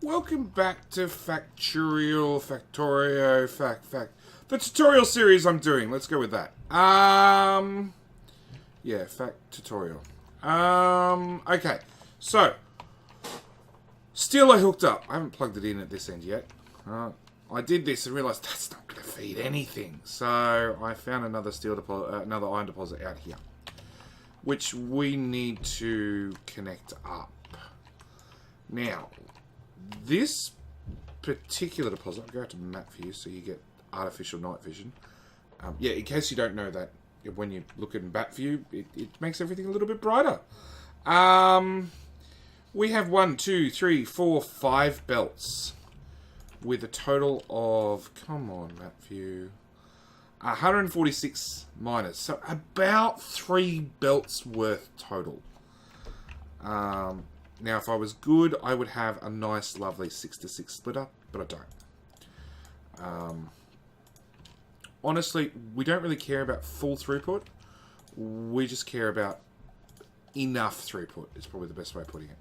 Welcome back to Factorio, the tutorial series I'm doing. Let's go with that. Yeah, fact tutorial. Okay. So, steel I hooked up. I haven't plugged it in at this end yet. I did this and realised that's not going to feed anything. So, I found another steel deposit, another iron deposit out here, which we need to connect up. Now, this particular deposit, I'll go out to map for you so you get artificial night vision. Yeah, in case you don't know that, when you look at map view, it makes everything a little bit brighter. We have 1, 2, 3, 4, 5 belts with a total of, come on map view, 146 miners. So about 3 belts worth total. Now, if I was good, I would have a nice, lovely 6-to-6 splitter, but I don't. Honestly, we don't really care about full throughput. We just care about enough throughput, is probably the best way of putting it.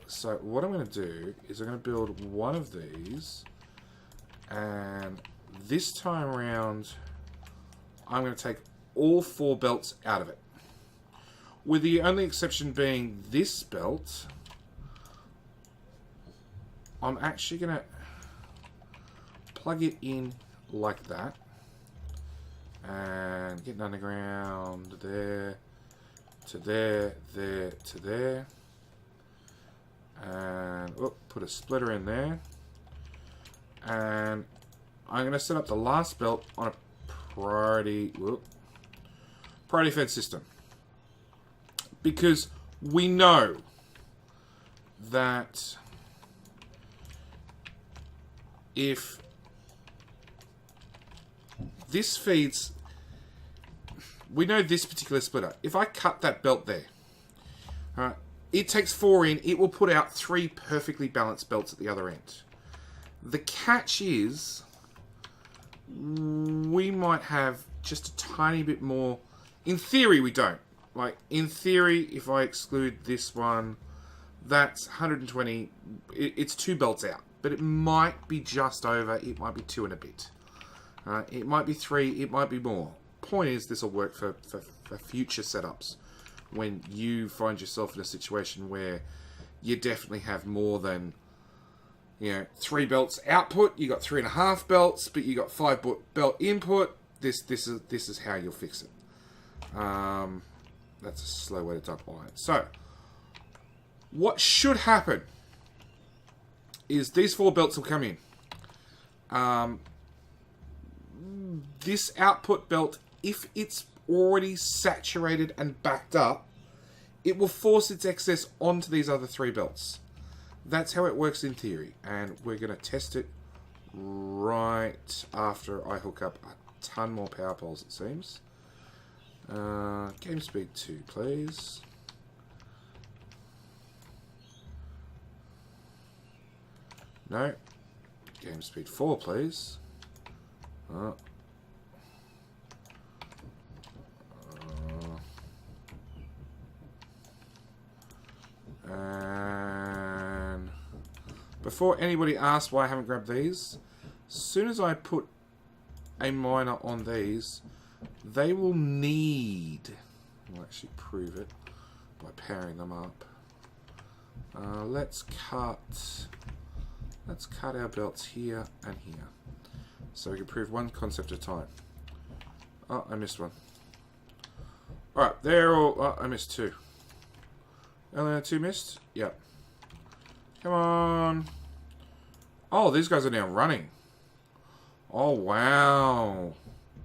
So, what I'm going to do is I'm going to build one of these, and this time around, I'm going to take all 4 belts out of it. With the only exception being this belt, I'm actually going to plug it in like that. And get an underground there, to there, there, to there. And put a splitter in there. And I'm going to set up the last belt on a priority fed system. Because we know that if this feeds, we know this particular splitter, if I cut that belt there, it takes 4 in, it will put out 3 perfectly balanced belts at the other end. The catch is, we might have just a tiny bit more, in theory we don't. Like, in theory, if I exclude this one, that's 120. It's 2 belts out. But it might be just over. It might be 2 and a bit. It might be 3. It might be more. Point is, this will work for future setups. When you find yourself in a situation where you definitely have more than, 3 belts output. You got 3.5 belts, but you got 5 belt input. This is how you'll fix it. That's a slow way to type on it. So, what should happen is these 4 belts will come in. This output belt, if it's already saturated and backed up, it will force its excess onto these other 3 belts. That's how it works in theory. And we're going to test it right after I hook up a ton more power poles, it seems. Game speed 2, please. No. Game speed 4, please. And before anybody asks why I haven't grabbed these, as soon as I put a miner on these, they will need, we'll actually prove it by powering them up. Let's cut our belts here and here, so we can prove one concept at a time. Oh, I missed one. Alright, they're all, oh, I missed 2. Only 2 missed? Yep. Come on. Oh, these guys are now running. Oh, wow.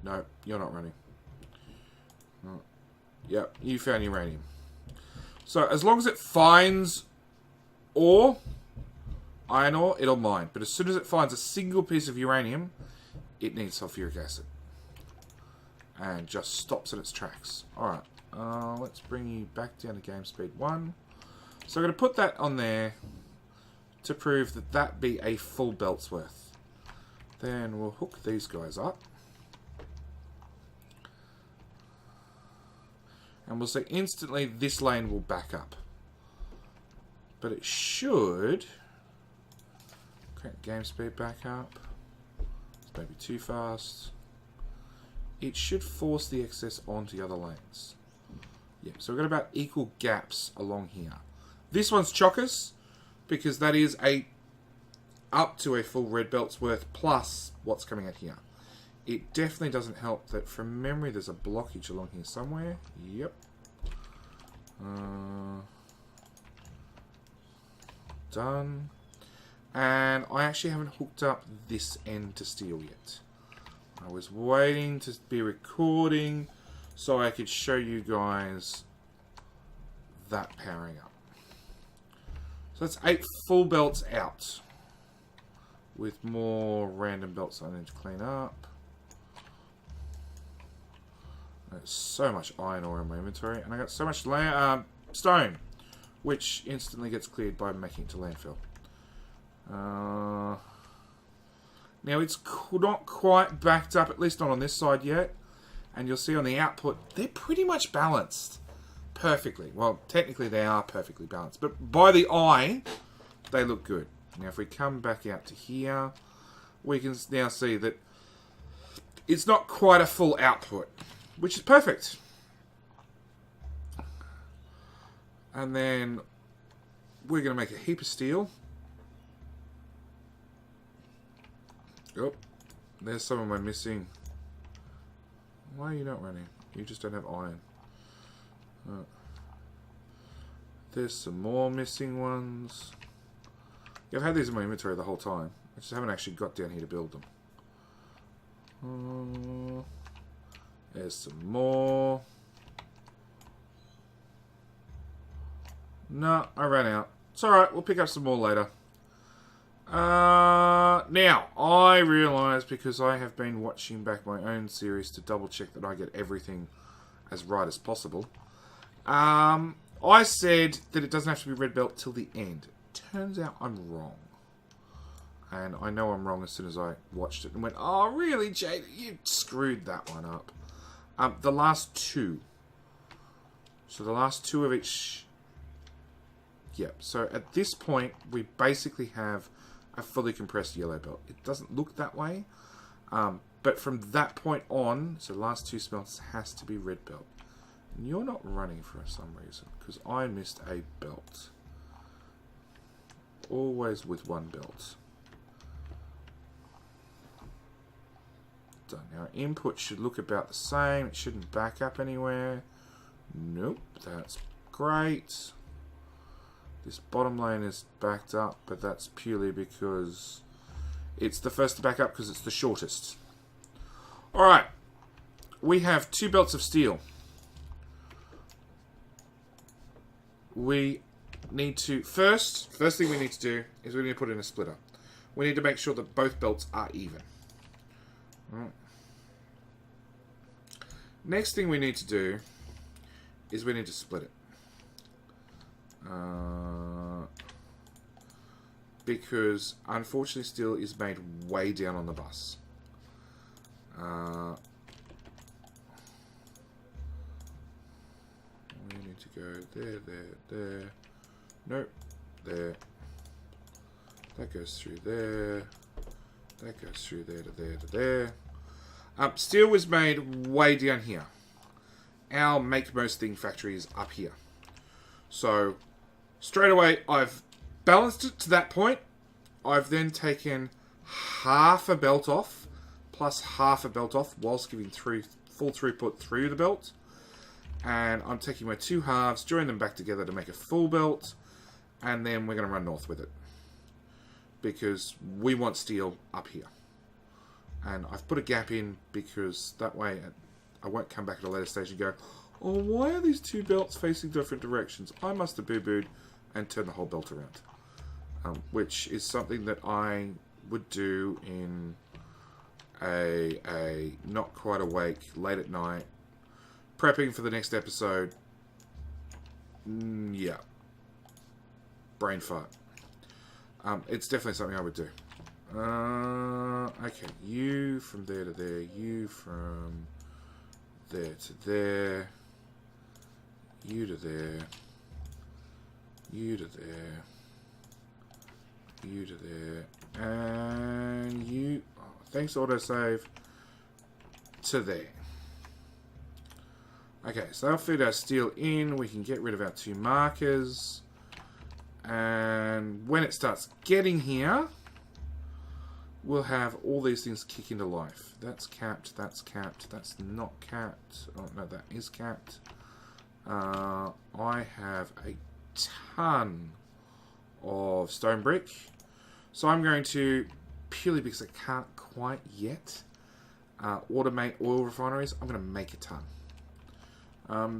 No, you're not running. Oh. Yep, you found uranium. So, as long as it finds ore, iron ore, it'll mine. But as soon as it finds a single piece of uranium, it needs sulfuric acid. And just stops in its tracks. Alright, let's bring you back down to game speed 1. So I'm going to put that on there to prove that that be a full belt's worth. Then we'll hook these guys up. And we'll see instantly this lane will back up. But it should crank game speed back up. It's maybe too fast. It should force the excess onto the other lanes. Yeah, so we've got about equal gaps along here. This one's chockers, because that is up to a full red belt's worth plus what's coming out here. It definitely doesn't help that from memory there's a blockage along here somewhere. Yep. Done. And I actually haven't hooked up this end to steel yet. I was waiting to be recording so I could show you guys that powering up. So that's 8 full belts out with more random belts I need to clean up. There's so much iron ore in my inventory, and I got so much stone, which instantly gets cleared by making it to landfill. Now it's not quite backed up, at least not on this side yet, and you'll see on the output they're pretty much balanced perfectly. Well, technically they are perfectly balanced, but by the eye they look good. Now if we come back out to here, we can now see that it's not quite a full output, which is perfect. And then we're going to make a heap of steel. Oh, there's some of my missing. Why are you not running? You just don't have iron. There's some more missing ones. Yeah, I've had these in my inventory the whole time. I just haven't actually got down here to build them. There's some more. No, I ran out. It's alright, we'll pick up some more later. Now, I realise, because I have been watching back my own series to double check that I get everything as right as possible. I said that it doesn't have to be red belt till the end. Turns out I'm wrong. And I know I'm wrong as soon as I watched it and went, oh really, Jade, you screwed that one up. The last 2. So the last 2 of each. Yep, so at this point we basically have a fully compressed yellow belt. It doesn't look that way, but from that point on, so the last 2 smelts has to be red belt. And you're not running for some reason, because I missed a belt. Always with 1 belt. Done. Now input should look about the same. It shouldn't back up anywhere. Nope, that's great. This bottom lane is backed up, but that's purely because it's the first to back up because it's the shortest. Alright, we have 2 belts of steel. We need to, first thing we need to do is we need to put in a splitter. We need to make sure that both belts are even. Right. Next thing we need to do is we need to split it. Because unfortunately steel is made way down on the bus. We need to go there, there. Nope, there. That goes through there. That goes through there to there to there. Steel was made way down here. Our make most thing factory is up here. So straight away I've balanced it to that point. I've then taken half a belt off, plus half a belt off, whilst giving full throughput through the belt. And I'm taking my 2 halves, join them back together to make a full belt, and then we're going to run north with it. Because we want steel up here. And I've put a gap in because that way I won't come back at a later stage and go, oh, why are these 2 belts facing different directions? I must have boo-booed and turned the whole belt around. Which is something that I would do in a not quite awake, late at night, prepping for the next episode. Yeah. Brain fart. It's definitely something I would do. Okay, you from there to there, you from there to there, you to there, you to there. You to there. And you... Oh, thanks, autosave. To there. Okay, so that'll feed our steel in. We can get rid of our 2 markers. And when it starts getting here, we'll have all these things kick into life. That's capped, that's not capped. Oh, no, that is capped. I have a ton of stone brick. So I'm going to, purely because I can't quite yet automate oil refineries, I'm going to make a ton.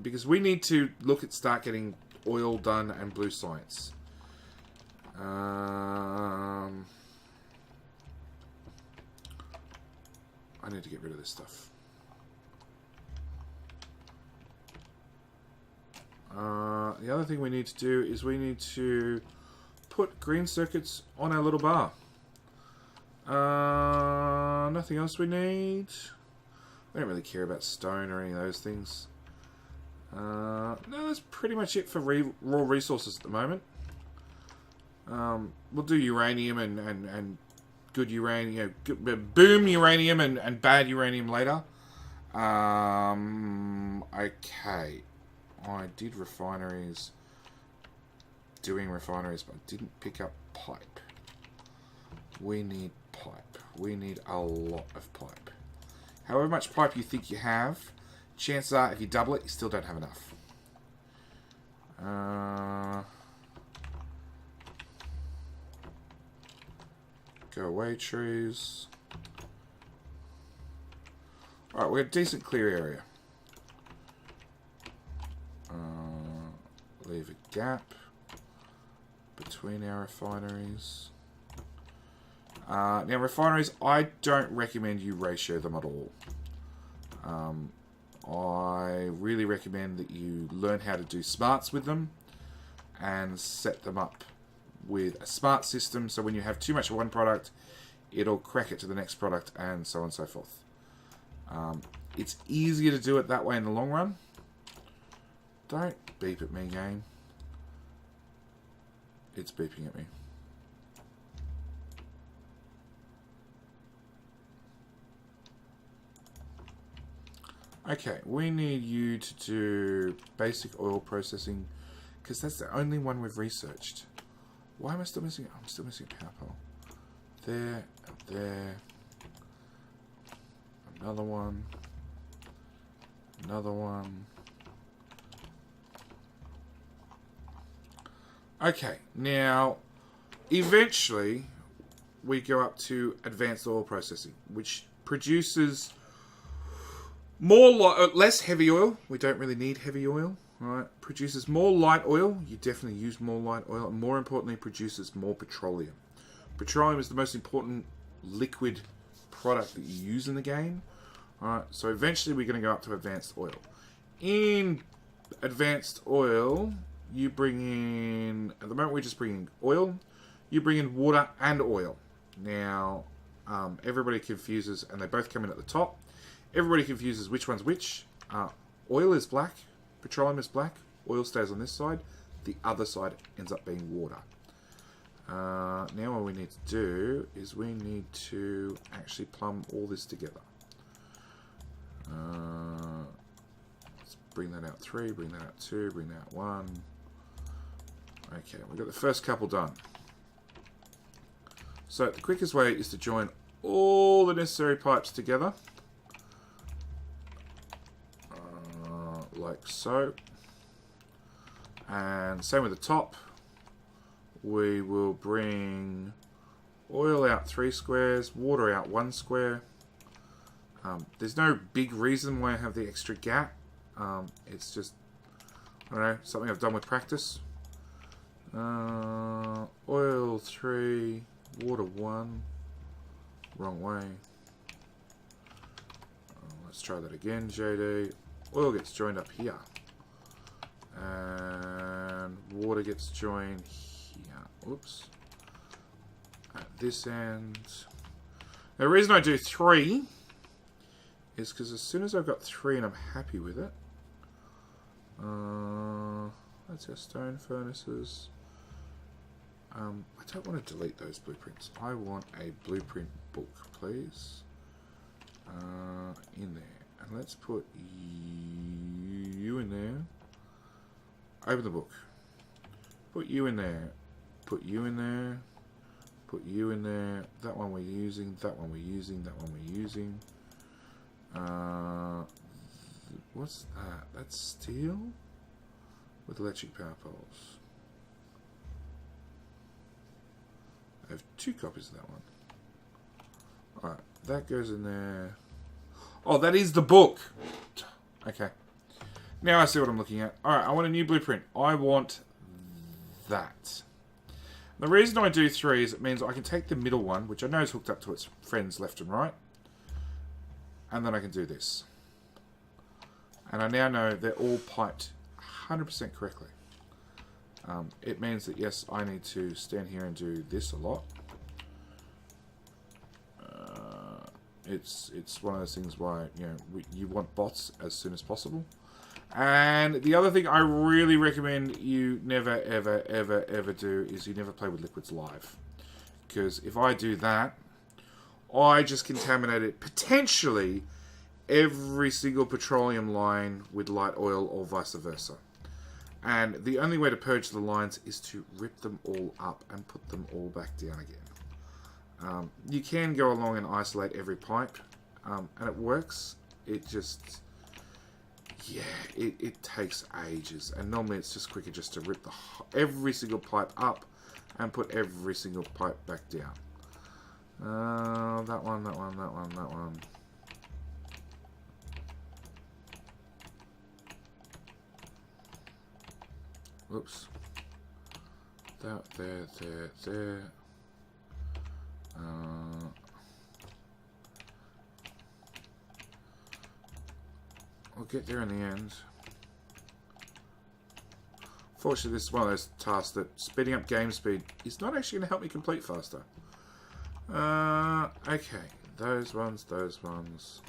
Because we need to start getting oil done and blue science. I need to get rid of this stuff. The other thing we need to do is we need to put green circuits on our little bar. Nothing else we need. We don't really care about stone or any of those things. No, that's pretty much it for raw resources at the moment. We'll do uranium and good uranium, boom uranium and bad uranium later. Okay. I did refineries, doing refineries, but I didn't pick up pipe. We need pipe. We need a lot of pipe. However much pipe you think you have, chances are if you double it, you still don't have enough. Go away, trees. Alright, we have a decent clear area. Leave a gap between our refineries. Now, refineries, I don't recommend you ratio them at all. I really recommend that you learn how to do smarts with them and set them up with a smart system, so when you have too much of one product, it'll crack it to the next product, and so on and so forth. It's easier to do it that way in the long run. Don't beep at me, game. It's beeping at me. Okay, we need you to do basic oil processing, because that's the only one we've researched. Why am I still missing it? I'm still missing a power pole. There, there. Another one. Another one. Okay, now, eventually, we go up to advanced oil processing, which produces less heavy oil. We don't really need heavy oil. Right? Produces more light oil. You definitely use more light oil. And more importantly, produces more petroleum. Petroleum is the most important liquid product that you use in the game. Alright, so eventually we're going to go up to advanced oil. In advanced oil, you bring in, at the moment we're just bringing oil, you bring in water and oil. Now, everybody confuses, and they both come in at the top. Everybody confuses which one's which. Oil is black, petroleum is black, oil stays on this side, the other side ends up being water. Now what we need to do is we need to actually plumb all this together. Let's bring that out 3, bring that out 2, bring that out 1. Okay, we've got the first couple done. So the quickest way is to join all the necessary pipes together. Like so. And same with the top. We will bring oil out 3 squares, water out 1 square. There's no big reason why I have the extra gap. It's just, I don't know, something I've done with practice. Oil 3, water 1. Wrong way. Let's try that again, JD. Oil gets joined up here. And water gets joined here. Oops. At this end. Now, the reason I do 3 is because as soon as I've got 3 and I'm happy with it, that's our stone furnaces. I don't want to delete those blueprints. I want a blueprint book, please. In there. And let's put you in there. Open the book. Put you in there. Put you in there. Put you in there. That one we're using. That one we're using. That one we're using. What's that? That's steel with electric power poles. I have 2 copies of that one. Alright, that goes in there. Oh, that is the book! Okay. Now I see what I'm looking at. Alright, I want a new blueprint. I want that. The reason I do 3 is it means I can take the middle one, which I know is hooked up to its friends left and right, and then I can do this. And I now know they're all piped 100% correctly. It means that, yes, I need to stand here and do this a lot. It's one of those things why, you know, you want bots as soon as possible. And the other thing I really recommend you never, ever, ever, ever do is you never play with liquids live. Because if I do that, I just contaminated potentially every single petroleum line with light oil or vice versa. And the only way to purge the lines is to rip them all up and put them all back down again. You can go along and isolate every pipe, and it works. It just, yeah, it takes ages. And normally it's just quicker just to rip every single pipe up and put every single pipe back down. That one, that one, that one, that one. Whoops. That, there. We'll get there in the end. Fortunately, this is one of those tasks that speeding up game speed is not actually going to help me complete faster. Okay. Those ones, those ones.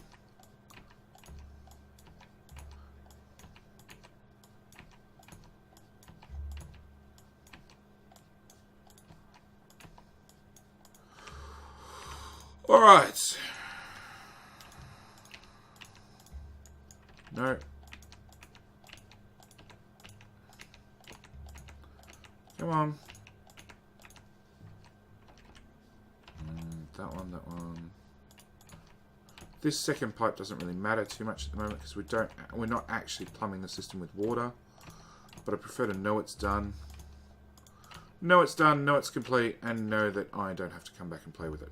Alright. No. Come on. That one, that one. This second pipe doesn't really matter too much at the moment because we're not actually plumbing the system with water. But I prefer to know it's done. Know it's done, know it's complete, and know that I don't have to come back and play with it.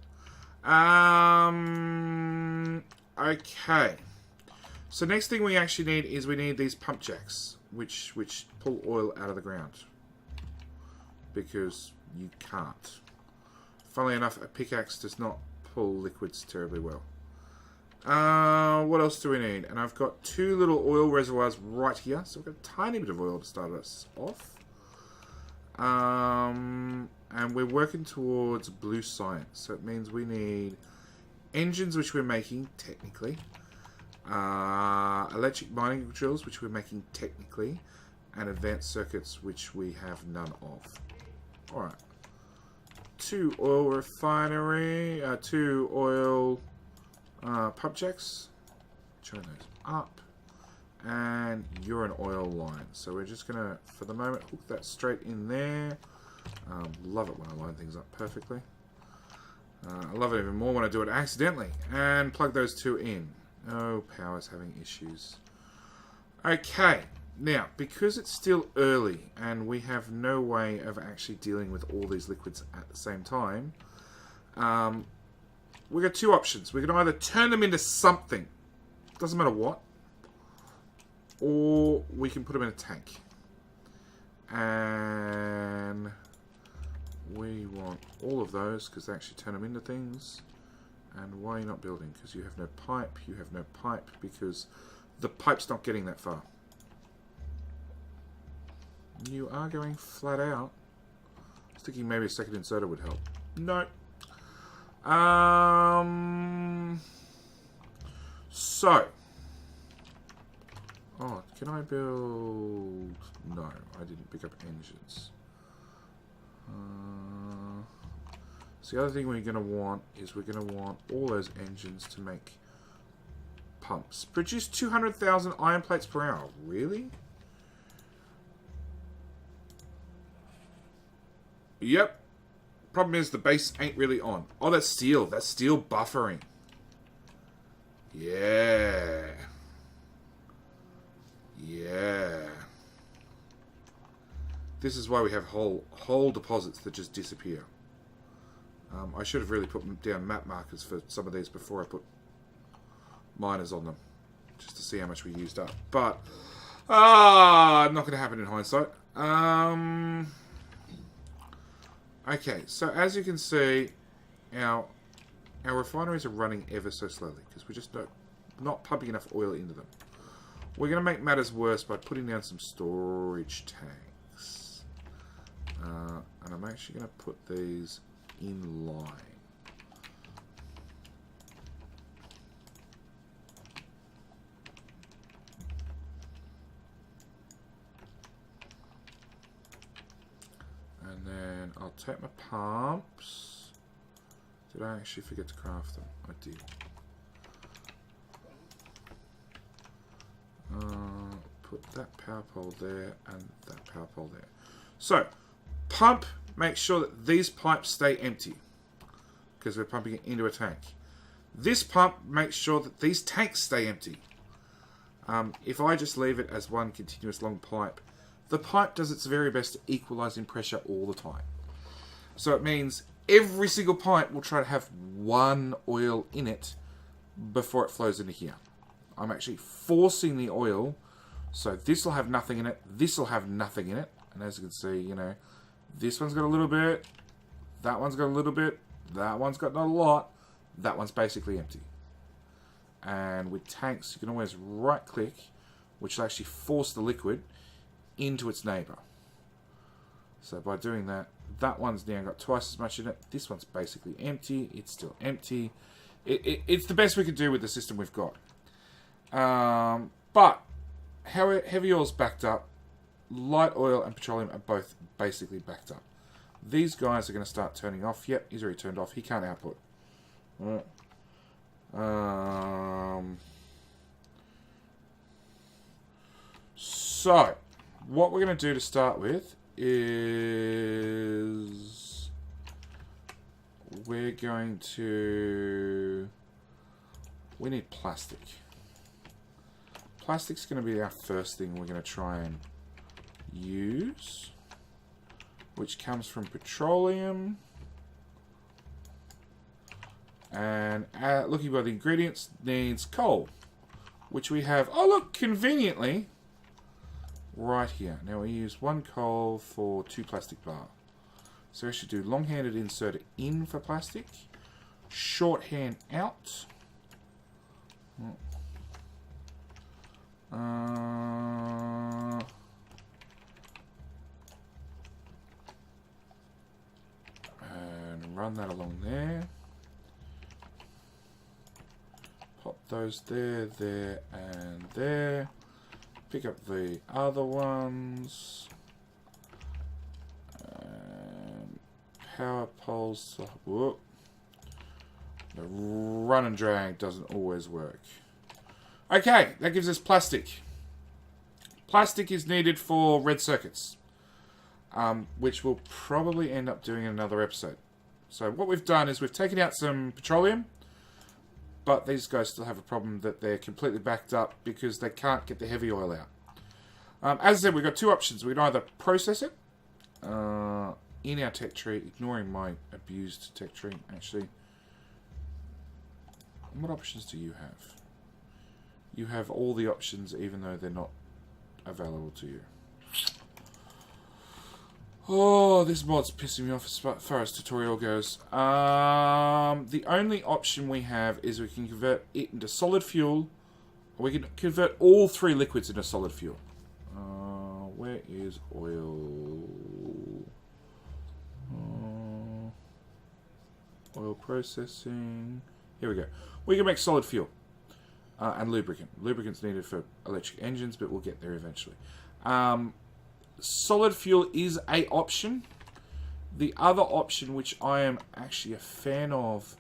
Okay. So next thing we actually need is we need these pump jacks, which pull oil out of the ground. Because you can't. Funnily enough, a pickaxe does not pull liquids terribly well. What else do we need? And I've got 2 little oil reservoirs right here. So we've got a tiny bit of oil to start us off. And we're working towards blue science. So it means we need engines, which we're making, technically. Electric mining drills, which we're making, technically. And advanced circuits, which we have none of. Alright. 2 oil refinery, 2 oil pump jacks. Turn those up. And you're an oil line. So we're just going to, for the moment, hook that straight in there. Love it when I line things up perfectly. I love it even more when I do it accidentally. And plug those 2 in. Oh, power's having issues. Okay. Now, because it's still early and we have no way of actually dealing with all these liquids at the same time, we've got 2 options. We can either turn them into something, doesn't matter what, or we can put them in a tank. And we want all of those because they actually turn them into things. And why are you not building? Because you have no pipe. You have no pipe because the pipe's not getting that far. You are going flat out. I was thinking maybe a second inserter would help. No. So. Oh, can I build... No, I didn't pick up engines. So the other thing we're going to want is we're going to want all those engines to make pumps. Produce 200,000 iron plates per hour. Really? Yep. Problem is the base ain't really on. Oh, that's steel. That's steel buffering. Yeah. Yeah. This is why we have whole deposits that just disappear. I should have really put down map markers for some of these before I put miners on them, just to see how much we used up. But not going to happen in hindsight. Okay, so as you can see, our refineries are running ever so slowly because we're just not pumping enough oil into them. We're going to make matters worse by putting down some storage tanks. And I'm actually going to put these in line. And then I'll take my pumps. Did I actually forget to craft them? I did. Put that power pole there and that power pole there. So, pump, make sure that these pipes stay empty because we're pumping it into a tank. This pump makes sure that these tanks stay empty. If I just leave it as one continuous long pipe, the pipe does its very best to equalize in pressure all the time. So it means every single pipe will try to have one oil in it before it flows into here. I'm actually forcing the oil, so this will have nothing in it, this will have nothing in it, and as you can see, you know, this one's got a little bit, that one's got a little bit, that one's got not a lot, that one's basically empty. And with tanks, you can always right click, which will actually force the liquid into its neighbour. So by doing that, that one's now got twice as much in it, this one's basically empty, it's still empty. It's the best we can do with the system we've got. But heavy oil's backed up, light oil and petroleum are both basically backed up. These guys are going to start turning off. Yep, he's already turned off. He can't output. All right. So, what we're going to do to start with is we're going to... We need plastic. Plastic's going to be our first thing we're going to try and use, which comes from petroleum. And looking by the ingredients, needs coal, which we have, oh look, conveniently, right here. Now we use 1 coal for 2 plastic bar. So we should do long-handed inserter in for plastic, shorthand out. And run that along there. Pop those there, there, and there. Pick up the other ones. Power poles. Whoop. The run and drag doesn't always work. Okay, that gives us plastic. Plastic is needed for red circuits, which we'll probably end up doing in another episode. So what we've done is we've taken out some petroleum, but these guys still have a problem that they're completely backed up because they can't get the heavy oil out. As I said, we've got 2 options. We can either process it in our tech tree, ignoring my abused tech tree, actually. What options do you have? You have all the options, even though they're not available to you. Oh, this mod's pissing me off as far as tutorial goes. The only option we have is we can convert it into solid fuel, or we can convert all 3 liquids into solid fuel. Where is oil? Oil processing. Here we go. We can make solid fuel. And lubricant. Lubricant's needed for electric engines, but we'll get there eventually. Solid fuel is an option. The other option, which I am actually a fan of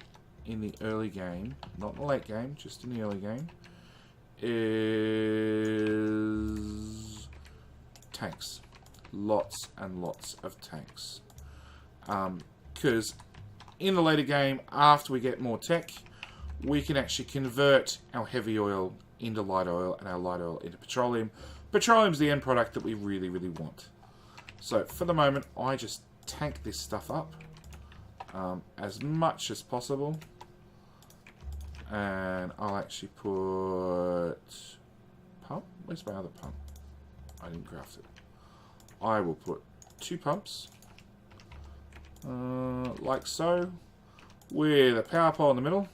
in the early game, not in the late game, just in the early game, is tanks. Lots and lots of tanks. Because in the later game, after we get more tech, we can actually convert our heavy oil into light oil and our light oil into petroleum. Petroleum is the end product that we really, really want. So for the moment, I just tank this stuff up as much as possible. And I'll actually put... Pump? Where's my other pump? I didn't craft it. I will put 2 pumps. Like so. With a power pole in the middle.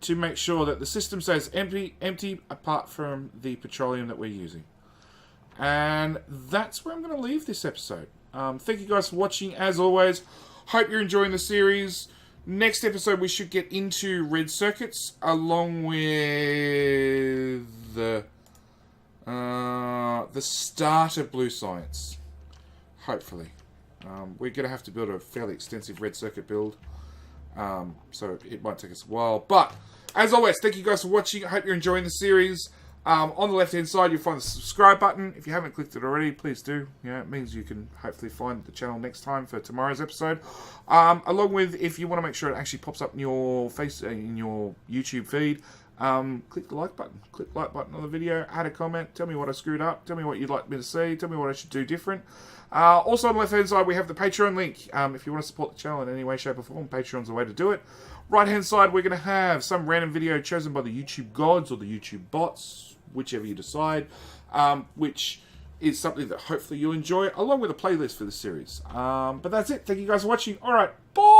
To make sure that the system stays empty apart from the petroleum that we're using. And that's where I'm going to leave this episode. Thank you guys for watching, as always. Hope you're enjoying the series. Next episode, we should get into red circuits, along with the start of blue science. Hopefully. We're going to have to build a fairly extensive red circuit build. So it might take us a while. But, as always, thank you guys for watching. I hope you're enjoying the series. On the left-hand side, you'll find the subscribe button. If you haven't clicked it already, please do. It means you can hopefully find the channel next time for tomorrow's episode. Along with, if you want to make sure it actually pops up in your in your YouTube feed, click the like button. Click the like button on the video. Add a comment. Tell me what I screwed up. Tell me what you'd like me to see. Tell me what I should do different. Also on the left-hand side, we have the Patreon link. If you want to support the channel in any way, shape, or form, Patreon's the way to do it. Right-hand side, we're going to have some random video chosen by the YouTube gods or the YouTube bots, whichever you decide, which is something that hopefully you'll enjoy, along with a playlist for the series. But that's it. Thank you guys for watching. All right, bye!